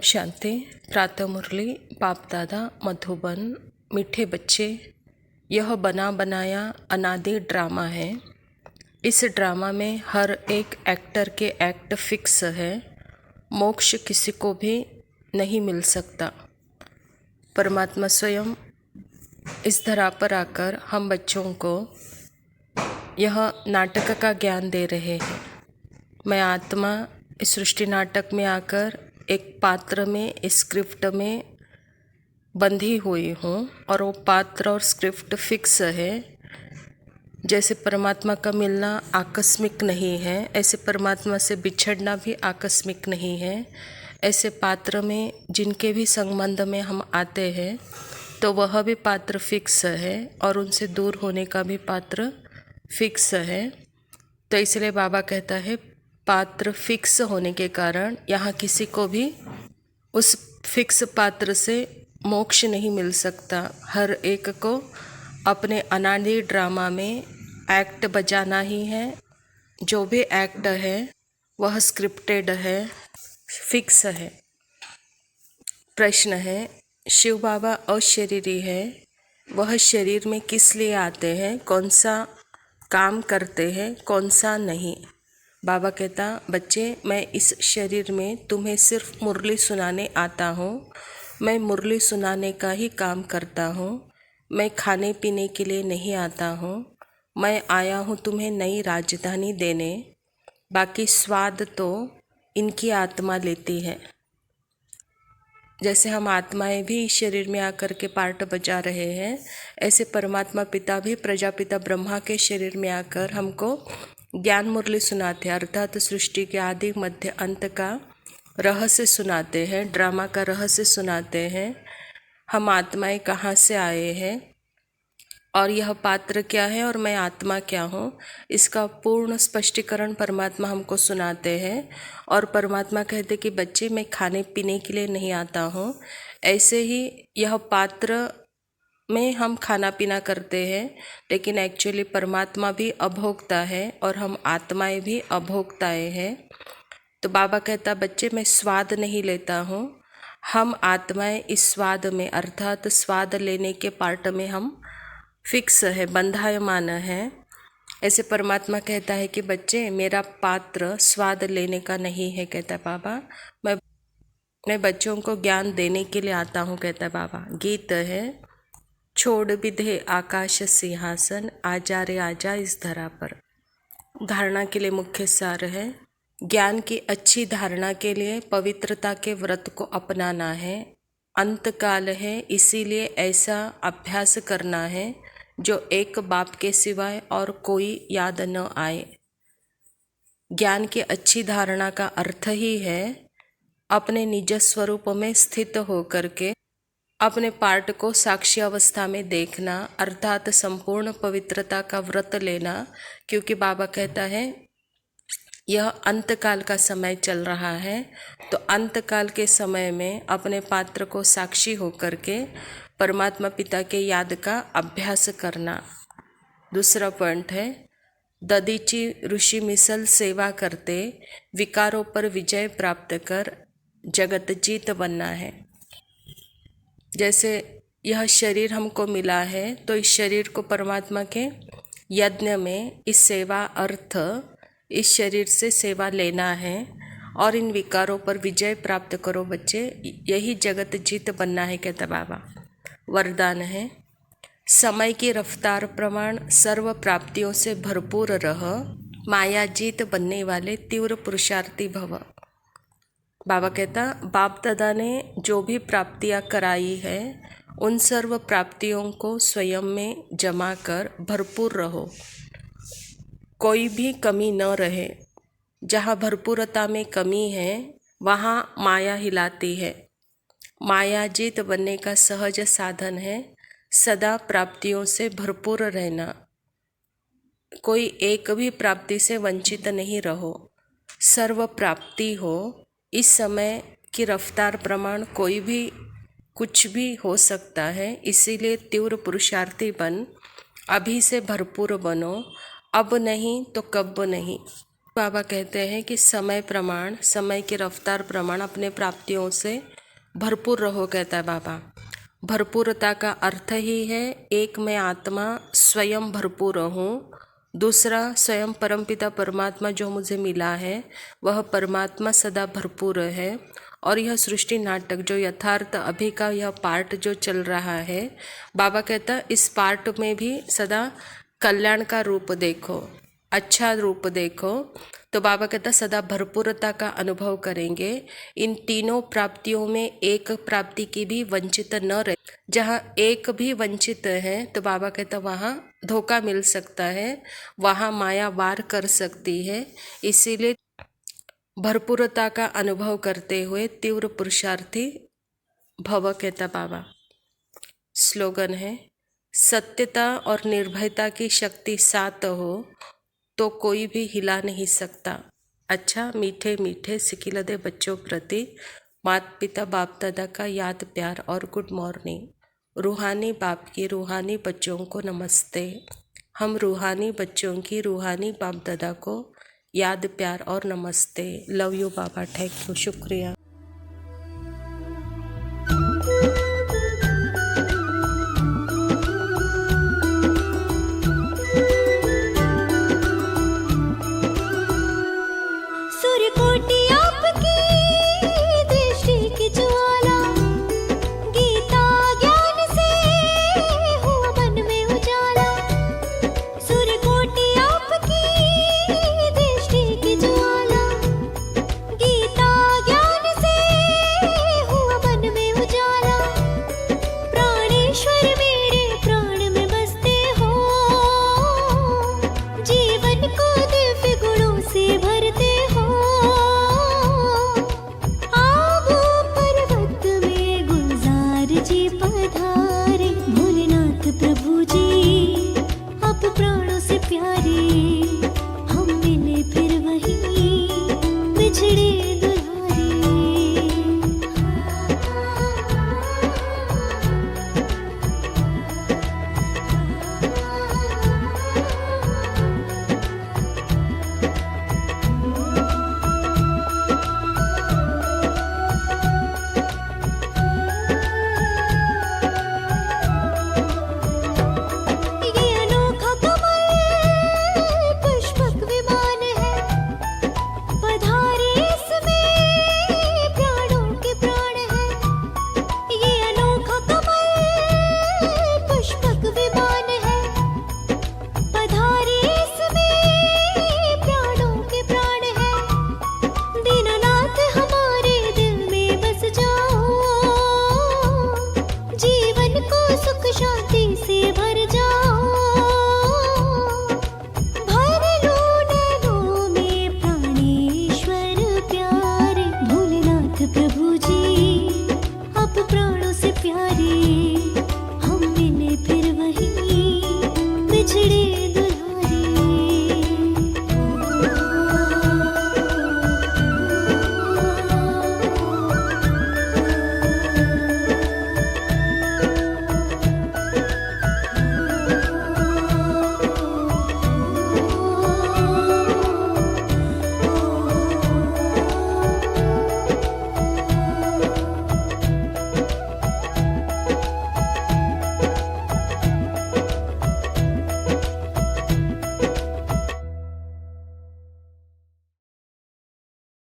शांति। प्रातः मुरली बाप दादा मधुबन। मीठे बच्चे, यह बना बनाया अनादि ड्रामा है। इस ड्रामा में हर एक एक्टर के एक्ट फिक्स है। मोक्ष किसी को भी नहीं मिल सकता। परमात्मा स्वयं इस धरा पर आकर हम बच्चों को यह नाटक का ज्ञान दे रहे हैं। मैं आत्मा इस सृष्टि नाटक में आकर एक पात्र में, इस स्क्रिप्ट में बंधी हुई हूँ और वो पात्र और स्क्रिप्ट फिक्स है। जैसे परमात्मा का मिलना आकस्मिक नहीं है, ऐसे परमात्मा से बिछड़ना भी आकस्मिक नहीं है। ऐसे पात्र में जिनके भी संबंध में हम आते हैं तो वह भी पात्र फिक्स है और उनसे दूर होने का भी पात्र फिक्स है। तो इसलिए बाबा कहता है पात्र फिक्स होने के कारण यहाँ किसी को भी उस फिक्स पात्र से मोक्ष नहीं मिल सकता। हर एक को अपने अनादि ड्रामा में एक्ट बजाना ही है। जो भी एक्ट है वह स्क्रिप्टेड है, फिक्स है। प्रश्न है, शिव बाबा अशरीरी है, वह शरीर में किस लिए आते हैं, कौन सा काम करते हैं, कौन सा नहीं। बाबा कहता, बच्चे मैं इस शरीर में तुम्हें सिर्फ मुरली सुनाने आता हूँ। मैं मुरली सुनाने का ही काम करता हूँ। मैं खाने पीने के लिए नहीं आता हूँ। मैं आया हूँ तुम्हें नई राजधानी देने। बाकी स्वाद तो इनकी आत्मा लेती है। जैसे हम आत्माएं भी इस शरीर में आकर के पार्ट बजा रहे हैं, ऐसे परमात्मा पिता भी प्रजापिता ब्रह्मा के शरीर में आकर हमको ज्ञान मुरली सुनाते हैं, अर्थात सृष्टि के आदि मध्य अंत का रहस्य सुनाते हैं, ड्रामा का रहस्य सुनाते हैं। हम आत्माएं कहाँ से आए हैं और यह पात्र क्या है और मैं आत्मा क्या हूँ, इसका पूर्ण स्पष्टीकरण परमात्मा हमको सुनाते हैं। और परमात्मा कहते कि बच्चे मैं खाने पीने के लिए नहीं आता हूँ। ऐसे ही यह पात्र में हम खाना पीना करते हैं, लेकिन एक्चुअली परमात्मा भी अभोक्ता है और हम आत्माएं भी अभोक्ताएं हैं। तो बाबा कहता बच्चे मैं स्वाद नहीं लेता हूँ। हम आत्माएं इस स्वाद में, अर्थात स्वाद लेने के पार्ट में हम फिक्स है, बंधायमान है। ऐसे परमात्मा कहता है कि बच्चे मेरा पात्र स्वाद लेने का नहीं है। कहता है बाबा मैं बच्चों को ज्ञान देने के लिए आता हूँ। कहता है बाबा, गीत है, छोड़ विधे आकाश सिंहासन, आजा रे आजा इस धरा पर। धारणा के लिए मुख्य सार है, ज्ञान की अच्छी धारणा के लिए पवित्रता के व्रत को अपनाना है। अंतकाल है, इसीलिए ऐसा अभ्यास करना है जो एक बाप के सिवाय और कोई याद न आए। ज्ञान की अच्छी धारणा का अर्थ ही है अपने निज स्वरूप में स्थित होकर के अपने पार्ट को साक्षी अवस्था में देखना, अर्थात संपूर्ण पवित्रता का व्रत लेना। क्योंकि बाबा कहता है यह अंतकाल का समय चल रहा है, तो अंतकाल के समय में अपने पात्र को साक्षी होकर के परमात्मा पिता के याद का अभ्यास करना। दूसरा पॉइंट है, ददीची ऋषि मिसल सेवा करते, विकारों पर विजय प्राप्त कर जगत जीत बनना है। जैसे यह शरीर हमको मिला है तो इस शरीर को परमात्मा के यज्ञ में इस सेवा अर्थ इस शरीर से सेवा लेना है और इन विकारों पर विजय प्राप्त करो बच्चे, यही जगत जीत बनना है। कहता बाबा वरदान है, समय की रफ्तार प्रमाण सर्व प्राप्तियों से भरपूर रह, माया जीत बनने वाले तीव्र पुरुषार्थी भव। बाबा कहता बाप दादा ने जो भी प्राप्तियां कराई है उन सर्व प्राप्तियों को स्वयं में जमा कर भरपूर रहो, कोई भी कमी न रहे। जहाँ भरपूरता में कमी है वहाँ माया हिलाती है। माया जीत बनने का सहज साधन है सदा प्राप्तियों से भरपूर रहना। कोई एक भी प्राप्ति से वंचित नहीं रहो, सर्व प्राप्ति हो। इस समय की रफ्तार प्रमाण कोई भी कुछ भी हो सकता है, इसीलिए तीव्र पुरुषार्थी बन, अभी से भरपूर बनो, अब नहीं तो कब नहीं। बाबा कहते हैं कि समय प्रमाण, समय की रफ्तार प्रमाण अपने प्राप्तियों से भरपूर रहो, कहता है बाबा। भरपूरता का अर्थ ही है एक मैं आत्मा स्वयं भरपूर हूँ, दूसरा स्वयं परमपिता परमात्मा जो मुझे मिला है वह परमात्मा सदा भरपूर है, और यह सृष्टि नाटक जो यथार्थ अभी का यह पार्ट जो चल रहा है, बाबा कहता इस पार्ट में भी सदा कल्याण का रूप देखो, अच्छा रूप देखो। तो बाबा कहता सदा भरपूरता का अनुभव करेंगे। इन तीनों प्राप्तियों में एक प्राप्ति की भी वंचित न रहे। जहाँ एक भी वंचित है तो बाबा कहता वहाँ धोखा मिल सकता है, वहाँ माया वार कर सकती है। इसीलिए भरपूरता का अनुभव करते हुए तीव्र पुरुषार्थी भव, कहता बाबा। स्लोगन है, सत्यता और निर्भयता की शक्ति साथ हो तो कोई भी हिला नहीं सकता। अच्छा, मीठे मीठे सिकिलदे बच्चों प्रति माता पिता बाप दादा का याद प्यार और गुड मॉर्निंग। रूहानी बाप की रूहानी बच्चों को नमस्ते। हम रूहानी बच्चों की रूहानी बाप दादा को याद प्यार और नमस्ते। Love you Baba, thank you, शुक्रिया।